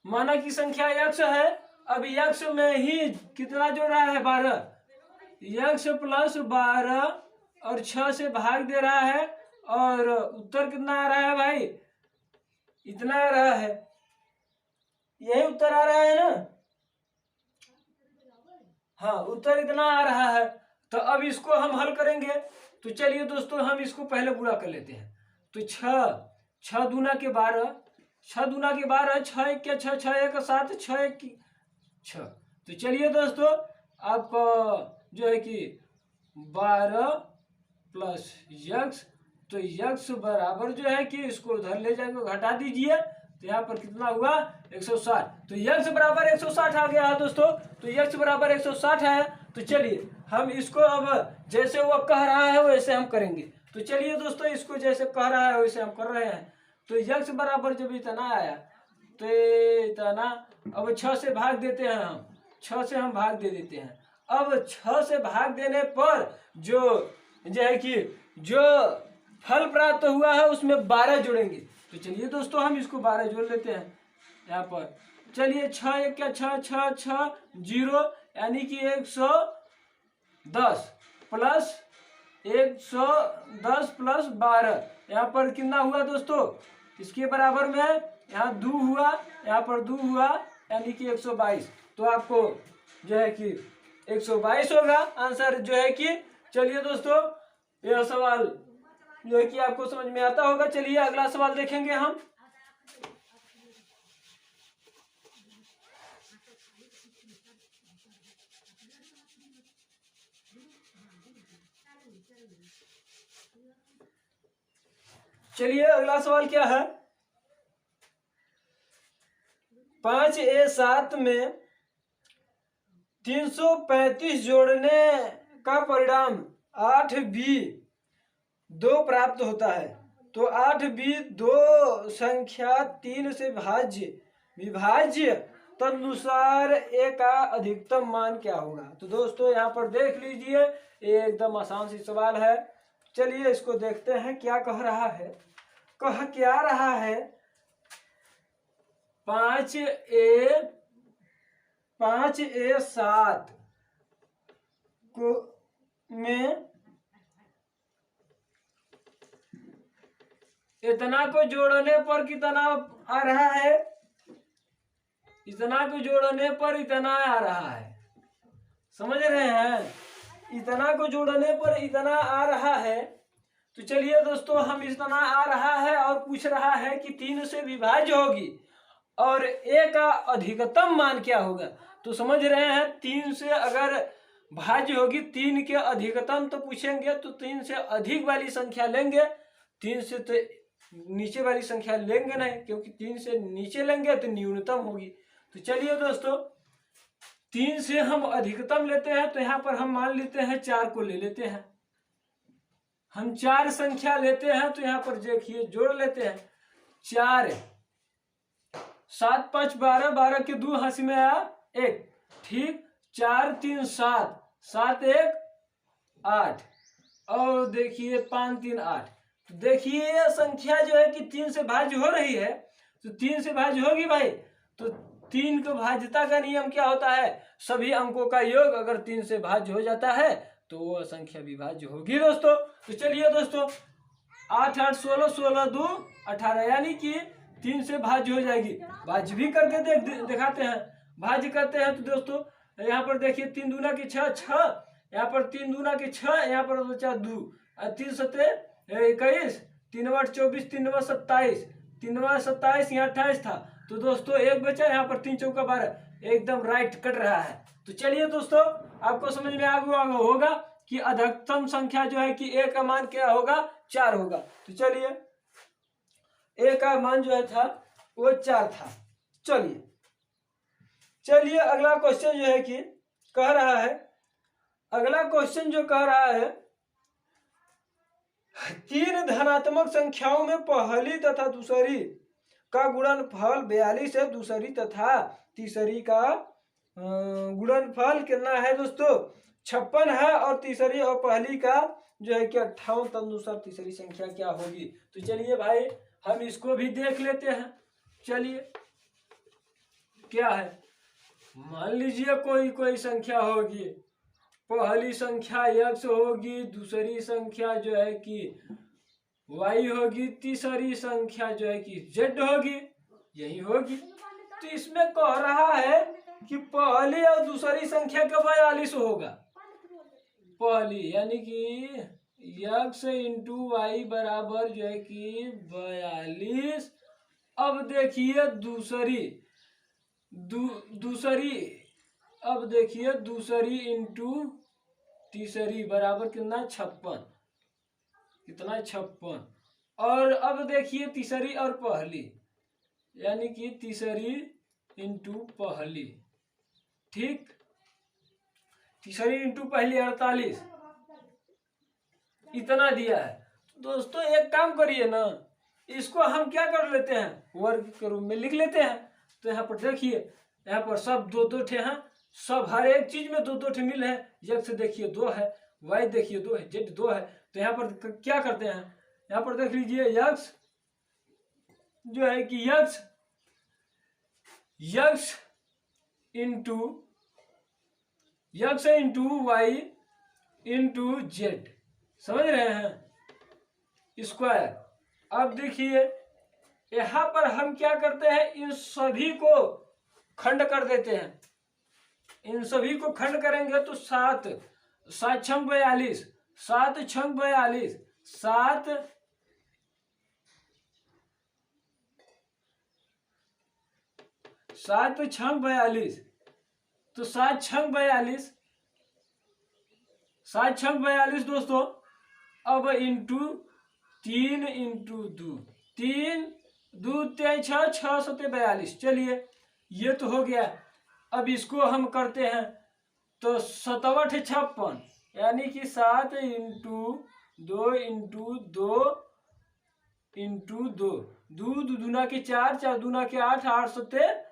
[SPEAKER 1] माना कि संख्या x है। अब x में ही कितना जोड़ रहा है 12, x प्लस 12 और 6 से भाग दे रहा है, और उत्तर कितना आ रहा है भाई, इतना आ रहा है, यही उत्तर आ रहा है ना, हाँ उत्तर इतना आ रहा है। तो अब इसको हम हल करेंगे। तो चलिए दोस्तों हम इसको पहले गुणा कर लेते हैं। तो 6 दूना के 12, 6 दूना के 12, 6 एक के 6, 6 एक 7, 6 एक 6। तो चलिए दोस्तों आपका जो है कि 12 प्लस x, तो x बराबर जो है कि इसको उधर ले जाकर घटा दीजिए, तो यहाँ पर कितना हुआ 160। तो x बराबर 160 आ गया है दोस्तों। तो x बराबर 160 है, तो चलिए हम इसको अब जैसे वो कह रहा है वैसे हम करेंगे। तो चलिए दोस्तों, इसको जैसे कह रहा है वैसे हम कर रहे हैं। तो यक्स बराबर जब इतना आया तो इतना, अब 6 से भाग देते हैं हम, 6 से हम भाग दे देते हैं। अब 6 से भाग देने पर जो है कि जो फल प्राप्त हुआ है उसमें 12 जोड़ेंगे। तो चलिए दोस्तों हम इसको 12 जोड़ लेते हैं यहाँ पर। चलिए 6 एक क्या 6 6 6 0 यानी कि 110 प्लस 110 प्लस 12 यहाँ पर कितना हुआ दोस्तों, इसके बराबर में यहाँ 2 हुआ, यहाँ पर 2 हुआ यानी कि 122। तो आपको जो है कि 122 होगा आंसर जो है कि। चलिए दोस्तों यह सवाल जो है कि आपको समझ में आता होगा। चलिए अगला सवाल देखेंगे हम। चलिए अगला सवाल क्या है, 5A7 में 335 जोड़ने का परिणाम 8B2 प्राप्त होता है। तो 8B2 संख्या 3 से विभाज्य तदनुसार ए का अधिकतम मान क्या होगा। तो दोस्तों यहाँ पर देख लीजिए, ये एकदम आसान सी सवाल है। चलिए इसको देखते हैं क्या कह रहा है। कह क्या रहा है, 5A7 को में इतना को जोड़ने पर कितना आ रहा है, इतना को जोड़ने पर इतना आ रहा है, समझ रहे हैं, इतना को जोड़ने पर इतना आ रहा है। तो चलिए दोस्तों हम इतना आ रहा है और पूछ रहा है कि 3 से विभाज्य होगी और ए का अधिकतम मान क्या होगा। तो समझ रहे हैं 3 से अगर भाज्य होगी, 3 के अधिकतम तो पूछेंगे तो 3 से अधिक वाली संख्या लेंगे, 3 से तो नीचे वाली संख्या लेंगे नहीं, क्योंकि 3 से नीचे लेंगे तो न्यूनतम होगी। तो चलिए दोस्तों 3 से हम अधिकतम लेते हैं, तो यहाँ पर हम मान लेते हैं 4 को ले लेते हैं। हम 4 संख्या लेते हैं तो यहाँ पर देखिए जोड़ लेते हैं। 4 7 5 12, 12 के 2 हाथ में आया 1, ठीक, 4 3 7, 7 1 8 और देखिए 5 3 8। तो देखिए यह संख्या जो है कि 3 से भाज्य हो रही है, तो 3 से भाज्य होगी भाई। तो 3 को भाज्यता का नियम क्या होता है, सभी अंकों का योग अगर 3 से भाज्य हो जाता है तो वो संख्या विभाज्य होगी दोस्तों। तो चलिए दोस्तों 8 8 16, 16 2 18 यानी कि 3 से भाज्य हो जाएगी। भाज्य भी करके दिखाते हैं। भाज्य करते हैं तो दोस्तों यहाँ पर देखिए 3 दूना की 6 6, यहाँ पर 3 दूना की 6, यहाँ पर बचा 2, 3 सत्ते 21, 3 8 24, 3 9 27, 3 9 27, यहाँ 28 था। तो दोस्तों एक बचा, यहाँ पर 3 चौका 12, एकदम राइट कट रहा है। तो चलिए दोस्तों आपको समझ में आगे होगा कि अधिकतम संख्या जो है कि ए का मान क्या होगा, 4 होगा। तो चलिए ए का मान जो है था वो 4 था। चलिए अगला क्वेश्चन जो है कि कह रहा है, अगला क्वेश्चन जो कह रहा है 3 धनात्मक संख्याओं में पहली तथा दूसरी का गुणनफल 42 है, दूसरी तथा तीसरी का गुणनफल कितना है दोस्तों, 56 है, और तीसरी और पहली का जो है कि 58, तदनुसार तीसरी संख्या क्या होगी। तो चलिए भाई हम इसको भी देख लेते हैं। चलिए क्या है, मान लीजिए कोई संख्या होगी, पहली संख्या x होगी, दूसरी संख्या जो है कि y होगी, तीसरी संख्या जो है कि z होगी, यही होगी। तो इसमें कह रहा है कि पहली और दूसरी संख्या का 42 होगा। पहली यानी कि x इंटू वाई बराबर जो है कि 42। अब देखिए अब देखिए दूसरी इंटू तीसरी बराबर कितना, 56, कितना 56। और अब देखिए तीसरी और पहली यानी कि तीसरी इंटू पहली, ठीक, तीसरी इंटू पहली 48, इतना दिया है। दोस्तों एक काम करिए ना, इसको हम क्या कर लेते हैं, वर्ग के रूप में लिख लेते हैं। तो यहाँ पर देखिए, यहाँ पर सब दो दो ठे हैं, सब हर एक चीज में दो दो ठे मिल है। x देखिए 2 है, y देखिए 2 है, z 2 है। तो यहाँ पर क्या करते हैं, यहाँ पर देख लीजिए x जो है कि x into y into z, समझ रहे हैं, स्क्वायर। अब देखिए यहाँ पर हम क्या करते हैं, इन सभी को खंड कर देते हैं। इन सभी को खंड करेंगे तो 7 7 छंग 42, 7 छंग 42, 7 छंग 42, तो 7 छंग 42, 7 छंग 42 दोस्तों। अब इंटू 3 इंटू 2, 3 2 3 6 6 7 42। चलिए ये तो हो गया। अब इसको हम करते हैं तो 7 56, यानी कि 7 इंटू 2 इंटू 2 इंटू 2, 2 दूना के 4, 4 दूना के 8, 8 7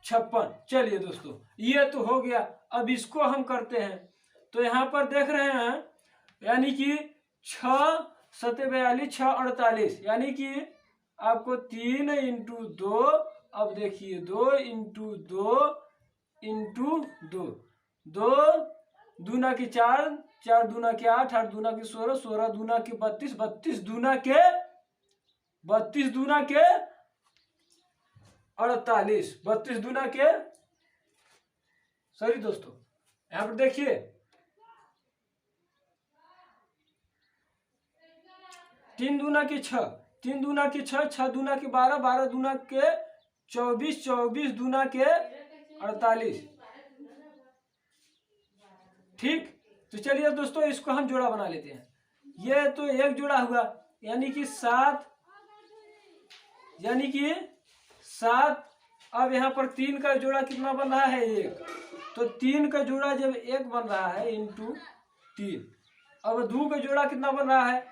[SPEAKER 1] 56। चलिए दोस्तों ये तो हो गया। अब इसको हम करते हैं तो यहाँ पर देख रहे हैं, यानी कि 6 7 42, 6 48, यानी कि आपको 3 इंटू 2, अब देखिए 2 इंटू 2 इंटू 2, 2 दूना के 4, 4 दूना के 8, 8 दूना के 16, 16 दूना के 32, 32 दूना के 32 दूना के 48, 32 दूना के, सॉरी दोस्तों यहाँ पर देखिए 3 दूना के 6, 3 दूना के 6, 6 दूना के 12, 12 दूना के 24, 24 दूना के 48। ठीक, तो चलिए दोस्तों इसको हम जोड़ा बना लेते हैं। ये तो एक जोड़ा हुआ, यानी कि 7, यानी कि 7। अब यहाँ पर 3 का जोड़ा कितना बन रहा है, 1। तो 3 का जोड़ा जब 1 बन रहा है इंटू 3, अब 2 का जोड़ा कितना बन रहा है,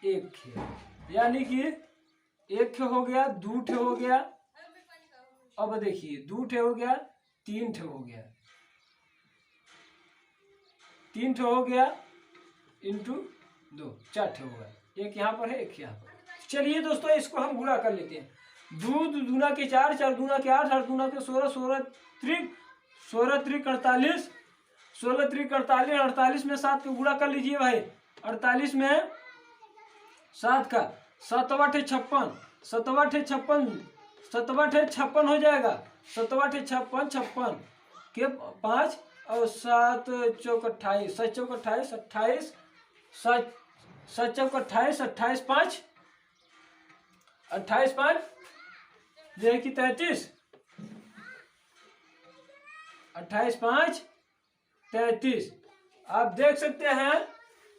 [SPEAKER 1] 1, यानी कि 1 हो गया, 2 हो गया। अब देखिए 2 हो गया, 3 हो गया, 3 हो गया इंटू 2, 4 हो गया। एक यहाँ पर है, एक यहाँ पर। चलिए दोस्तों इसको हम गुणा कर लेते हैं। 2 दूना के 4, 4 दूना के 8, 8 दूना के 16, 16 त्रिक 48, 16 त्रिक 48, 48 में 7 का गुणा कर लीजिए भाई। 48 में 7 का 7 8 56, 7 8 56, 7 8 56 हो जाएगा। 7 8 56, 56 के 5 और 7 चौक 28, 7 चौक 28, 28, 7 चौक 28, 28 5, 28 5 जो है कि 33, 28 5 33। आप देख सकते हैं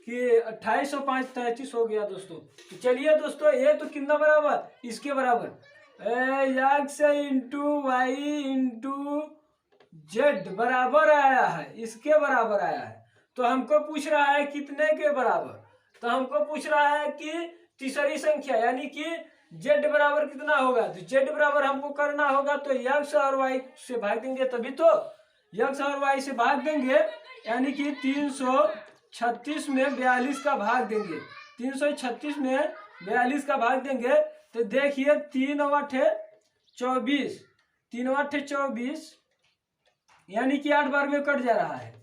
[SPEAKER 1] कि 28 और 5 33 हो गया दोस्तों। तो चलिए दोस्तों ये तो कितना बराबर, इसके बराबर x into Y into Z बराबर आया है, इसके बराबर आया है। तो हमको पूछ रहा है कितने के बराबर, तो हमको पूछ रहा है कि तीसरी संख्या, यानी कि z बराबर कितना होगा। तो z बराबर हमको करना होगा तो x और y से भाग देंगे, तभी तो x और y से भाग देंगे, यानी कि 336 में 42 का भाग देंगे, 336 में 42 का भाग देंगे। तो देखिए 3 8 24, 3 8 24, यानी कि 8 बार में कट जा रहा है।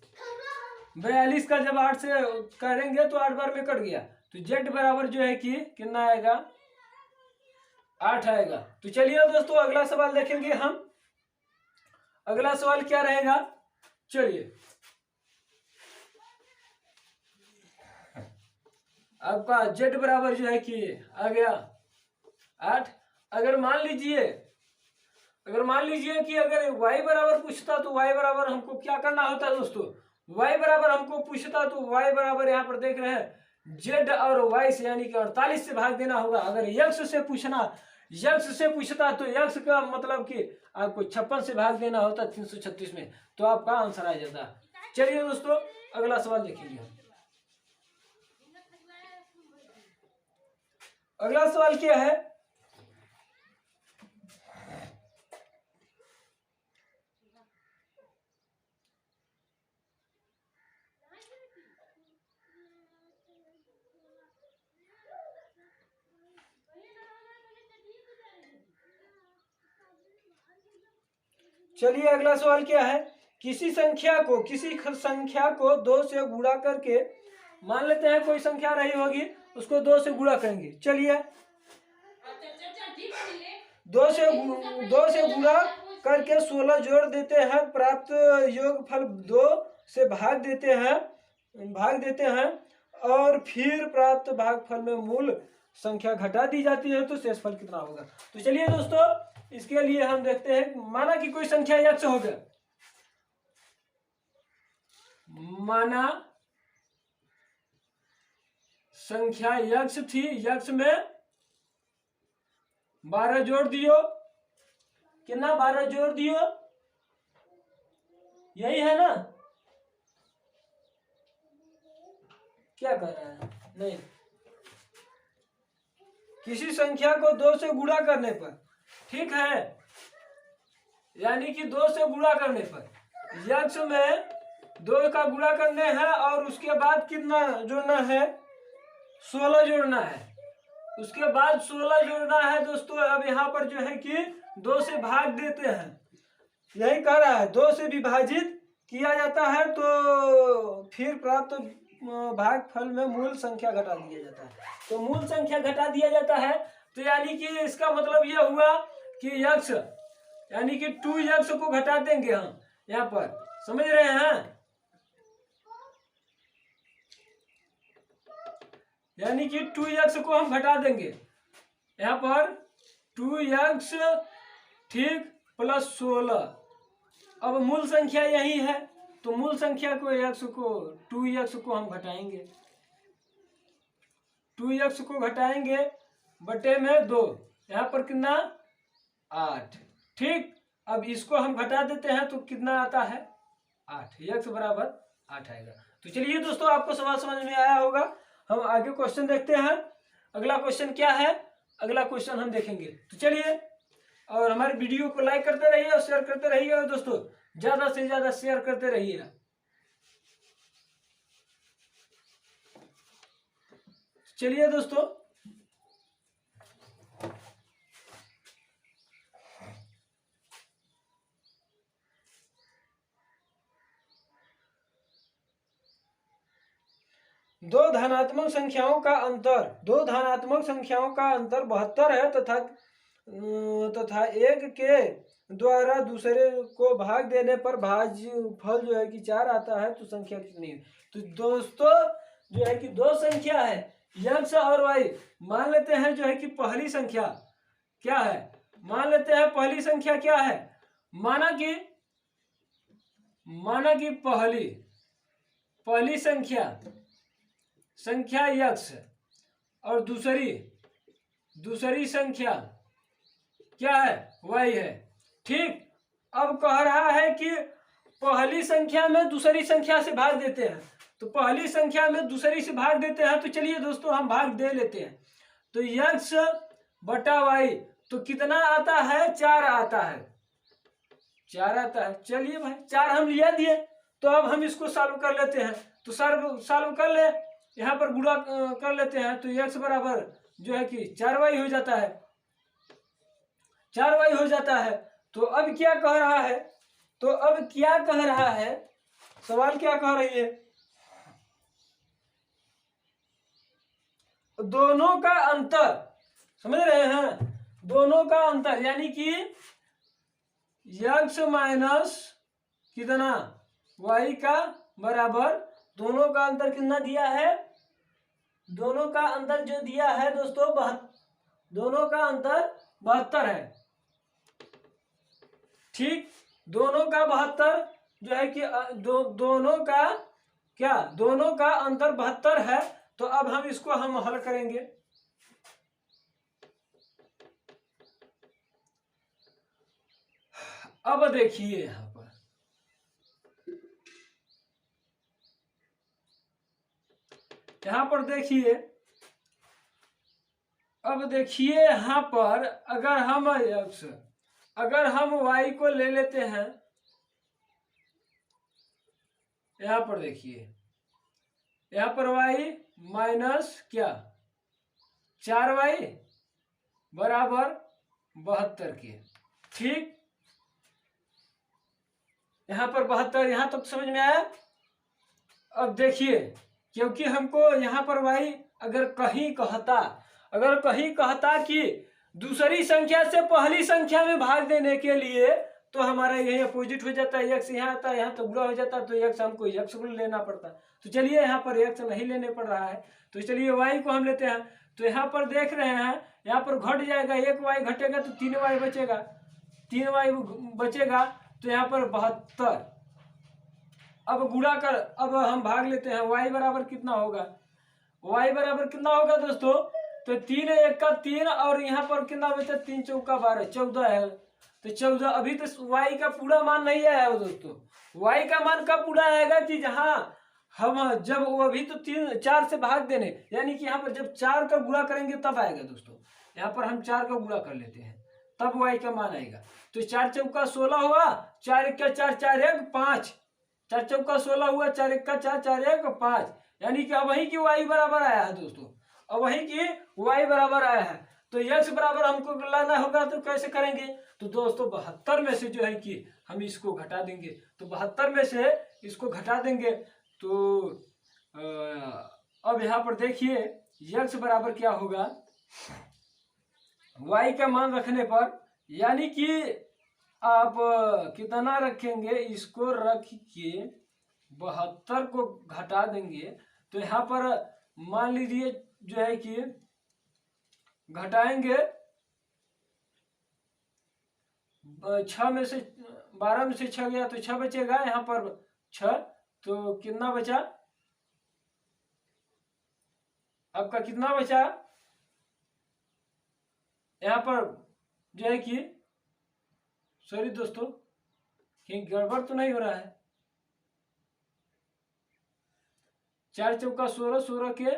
[SPEAKER 1] 42 का जब 8 से करेंगे तो 8 बार में कट गया। तो z बराबर जो है कि कितना आएगा, 8 आएगा। तो चलिए दोस्तों अगला सवाल देखेंगे हम। अगला सवाल क्या रहेगा, चलिए आपका z बराबर जो है कि आ गया 8। अगर मान लीजिए कि अगर y बराबर पूछता तो y बराबर हमको क्या करना होता दोस्तों, y बराबर हमको पूछता तो y बराबर यहाँ पर देख रहे हैं z और y से, यानी कि 48 से भाग देना होगा। अगर x से पूछता तो x का मतलब कि आपको 56 से भाग देना होता 336 में, तो आपका आंसर आ जाता चलिए दोस्तों अगला सवाल देखेंगे हम। अगला सवाल क्या है, चलिए अगला सवाल क्या है, किसी संख्या को 2 से गुणा करके, मान लेते हैं कोई संख्या रही होगी, उसको 2 से गुणा करेंगे। चलिए 2 से गुणा करके 16 जोड़ देते हैं, प्राप्त योगफल 2 से भाग देते हैं और फिर प्राप्त भागफल में मूल संख्या घटा दी जाती है, तो शेषफल कितना होगा। तो चलिए दोस्तों इसके लिए हम देखते हैं, माना कि कोई संख्या यक्ष हो गया, माना संख्या यक्ष थी, यक्ष में 12 जोड़ दियो, कितना 12 जोड़ दियो, यही है ना, क्या कर रहा है, नहीं, किसी संख्या को 2 से गुणा करने पर, ठीक है, यानी कि 2 से गुणा करने पर यक्ष में 2 का गुणा करने हैं और उसके बाद कितना जोड़ना है, 16 जोड़ना है, उसके बाद 16 जोड़ना है दोस्तों। अब यहाँ पर जो है कि 2 से भाग देते हैं, यही कह रहा है, 2 से विभाजित किया जाता है तो फिर प्राप्त भागफल में मूल संख्या घटा दिया जाता है, तो मूल संख्या घटा दिया जाता है, तो यानी कि इसका मतलब यह हुआ कि यक्ष यानी कि 2x को घटा देंगे हम, यहाँ पर समझ रहे हैं, यानी कि 2x को हम घटा देंगे, यहाँ पर 2x ठीक प्लस 16, अब मूल संख्या यही है, तो मूल संख्या को 2x को हम घटाएंगे, 2x को घटाएंगे बटे में 2, यहाँ पर कितना 8, ठीक। अब इसको हम घटा देते हैं तो कितना आता है 8, x बराबर 8 आएगा। तो चलिए दोस्तों आपको सवाल समझ में आया होगा, हम आगे क्वेश्चन देखते हैं। अगला क्वेश्चन क्या है, अगला क्वेश्चन हम देखेंगे, तो चलिए, और हमारे वीडियो को लाइक करते रहिए और शेयर करते रहिए, और दोस्तों ज्यादा से ज्यादा शेयर करते रहिए। चलिए दोस्तों दो धनात्मक संख्याओं का अंतर 72 है तथा एक के द्वारा दूसरे को भाग देने पर भाजफल जो है कि 4 आता है, तो संख्या कितनी है। तो दोस्तों जो है कि 2 संख्या है यक्ष और वाई, मान लेते हैं जो है कि पहली संख्या क्या है, मान लेते हैं पहली संख्या क्या है, माना कि पहली संख्या यक्ष और दूसरी संख्या क्या है, वाई है, ठीक। अब कह रहा है कि पहली संख्या में दूसरी संख्या से भाग देते हैं, तो पहली संख्या में दूसरी से भाग देते हैं, तो चलिए दोस्तों हम भाग दे लेते हैं, तो यक्ष बटा वाई तो कितना आता है, 4 आता है, 4 आता है। चलिए भाई 4 हम लिया दिए, तो अब हम इसको सॉल्व कर लेते हैं, तो सॉल्व कर ले, यहाँ पर गुणा कर लेते हैं, तो x बराबर जो है कि 4y हो जाता है, 4y हो जाता है। तो अब क्या कह रहा है, सवाल क्या कह रही है, दोनों का अंतर, समझ रहे हैं, दोनों का अंतर यानी कि x माइनस कितना y का बराबर, दोनों का अंतर कितना दिया है, दोनों का अंतर जो दिया है दोस्तों दोनों का अंतर 72 है, ठीक। दोनों का 72 जो है कि दोनों का अंतर 72 है, तो अब हम इसको हम हल करेंगे। अब देखिए यहाँ पर यहाँ पर देखिए, अब देखिए यहाँ पर अगर हम y को ले लेते हैं, यहाँ पर देखिए, यहाँ पर y माइनस क्या 4y बराबर 72 के। ठीक, यहाँ पर 72, यहाँ तक समझ में आया। अब देखिए, क्योंकि हमको यहाँ पर y अगर कहीं कहता कि दूसरी संख्या से पहली संख्या में भाग देने के लिए, तो हमारा यही अपोजिट हो जाता है, x यहाँ आता है, यहाँ तो बुरा हो जाता है, तो x हमको x को लेना पड़ता है। तो चलिए यहाँ पर x नहीं लेने पड़ रहा है, तो चलिए y को हम लेते हैं। तो यहाँ पर देख रहे हैं, यहाँ पर घट जाएगा, 1y घटेगा तो 3y बचेगा, 3y बचेगा, तो यहाँ पर 72। अब गुणा कर, अब हम भाग लेते हैं, y बराबर कितना होगा, y बराबर कितना होगा दोस्तों, तो 3 1 का 3, और यहाँ पर कितना बचा, 3 चौका 12, 14 है। तो 14, अभी तो y का पूरा मान नहीं आया दोस्तों। y का मान कब पूरा आएगा कि जहाँ हम जब वो अभी तो 4 से भाग देने, यानी कि यहाँ पर जब 4 का गुणा करेंगे तब आएगा दोस्तों। यहाँ पर हम 4 का गुणा कर लेते हैं, तब y का मान आएगा। तो 4 चौका 16 हुआ, 4 1 का 4, 4 1 5, 4 चौका 16 हुआ, 4 1 का 4, 4 1 5, यानी कि अब वही की y बराबर आया है दोस्तों, अब वही की y बराबर आया है। तो x बराबर हमको लाना होगा, तो कैसे करेंगे, तो दोस्तों 72 में से जो है कि हम इसको घटा देंगे, तो 72 में से इसको घटा देंगे, तो अब यहाँ पर देखिए x बराबर क्या होगा, y का मान रखने पर, यानी कि आप कितना रखेंगे, इसको रख के 72 को घटा देंगे, तो यहाँ पर मान लीजिए जो है कि घटाएंगे 6 में से 12 में से 6 गया तो 6 बचेगा, यहाँ पर 6, तो कितना बचा, आपका कितना बचा, यहाँ पर जो है कि सॉरी दोस्तों, कहीं गड़बड़ तो नहीं हो रहा है, 4 चौका 16, 16 के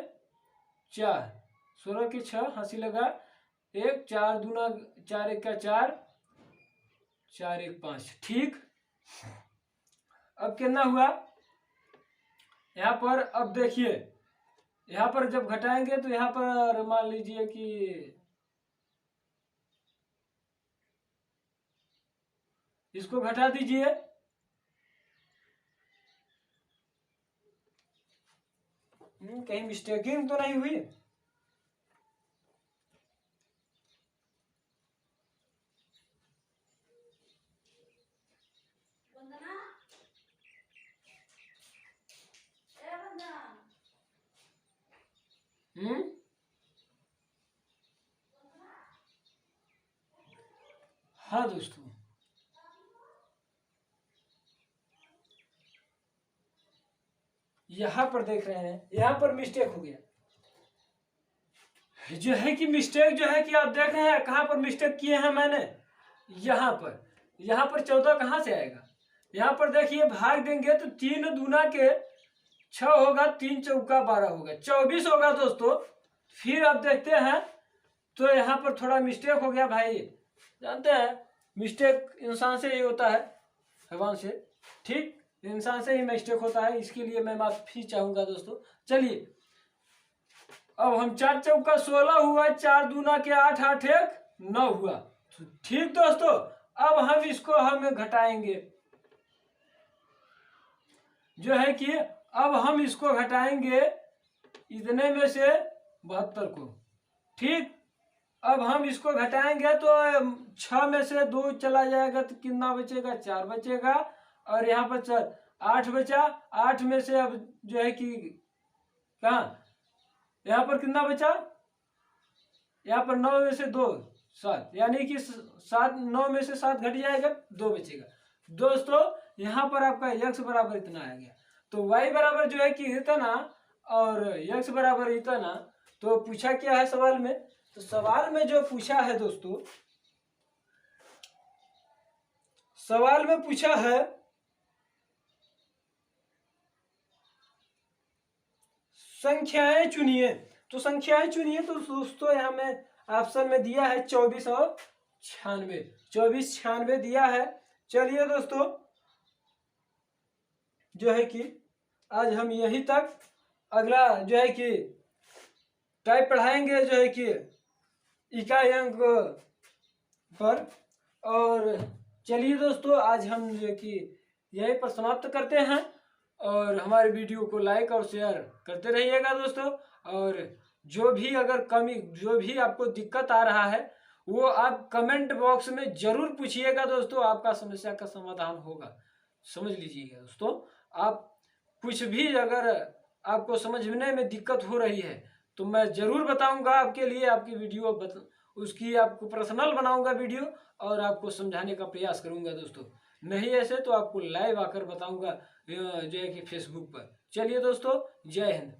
[SPEAKER 1] 4, 16 के 6, हंसी लगा 1, 4 दूना 4 1 का 4, 4 1 5। ठीक, अब कितना हुआ यहाँ पर, अब देखिए यहाँ पर जब घटाएंगे तो यहाँ पर मान लीजिए कि इसको घटा दीजिए, कहीं मिस्टेकिंग तो नहीं हुई, हाँ दोस्तों, यहाँ पर देख रहे हैं, यहाँ पर मिस्टेक हो गया, जो है कि मिस्टेक जो है कि आप देख रहे हैं कहाँ पर मिस्टेक किए हैं मैंने, यहाँ पर 14 कहाँ से आएगा, यहाँ पर देखिए भाग देंगे तो 3 दूना के 6 होगा, 3 चौका 12 होगा, 24 होगा दोस्तों। फिर आप देखते हैं तो यहाँ पर थोड़ा मिस्टेक हो गया भाई, जानते हैं मिस्टेक इंसान से ही होता है, भगवान से, ठीक, इंसान से ही मिस्टेक होता है, इसके लिए मैं माफी चाहूंगा दोस्तों। चलिए अब हम 4 चौका 16 हुआ, 4 दूना के 8, 8 1 9 हुआ, ठीक दोस्तों। अब हम इसको हम घटाएंगे, जो है कि अब हम इसको घटाएंगे इतने में से 72 को, ठीक, अब हम इसको घटाएंगे तो 6 में से 2 चला जाएगा तो कितना बचेगा, 4 बचेगा, और यहाँ पर 8 बचा, 8 में से अब जो है कि कहाँ, यहाँ पर कितना बचा, यहाँ पर 9 में से 2 7, यानी कि 7, 9 में से 7 घट जाएगा, 2 बचेगा दोस्तों। यहाँ पर आपका x बराबर इतना आ गया, तो y बराबर जो है कि इतना और x बराबर इतना। तो पूछा क्या है सवाल में, तो सवाल में जो पूछा है दोस्तों, सवाल में पूछा है संख्याएं चुनिए। तो संख्याएं चुनिए, तो दोस्तों यहाँ में ऑप्शन में दिया है 24 और 96। 24 96 दिया है। चलिए दोस्तों, जो है कि आज हम यहीं तक, अगला जो है कि टाइप पढ़ाएंगे जो है कि इकाई अंक पर। और चलिए दोस्तों, आज हम जो है कि यहीं पर समाप्त करते हैं, और हमारे वीडियो को लाइक और शेयर करते रहिएगा दोस्तों। और जो भी अगर कमी, जो भी आपको दिक्कत आ रहा है, वो आप कमेंट बॉक्स में जरूर पूछिएगा दोस्तों, आपका समस्या का समाधान होगा। समझ लीजिएगा दोस्तों, आप कुछ भी अगर आपको समझने में दिक्कत हो रही है तो मैं जरूर बताऊंगा आपके लिए, आपकी वीडियो उसकी आपको पर्सनल बनाऊंगा वीडियो, और आपको समझाने का प्रयास करूंगा दोस्तों। नहीं ऐसे तो आपको लाइव आकर बताऊंगा जो है कि फेसबुक पर। चलिए दोस्तों, जय हिंद।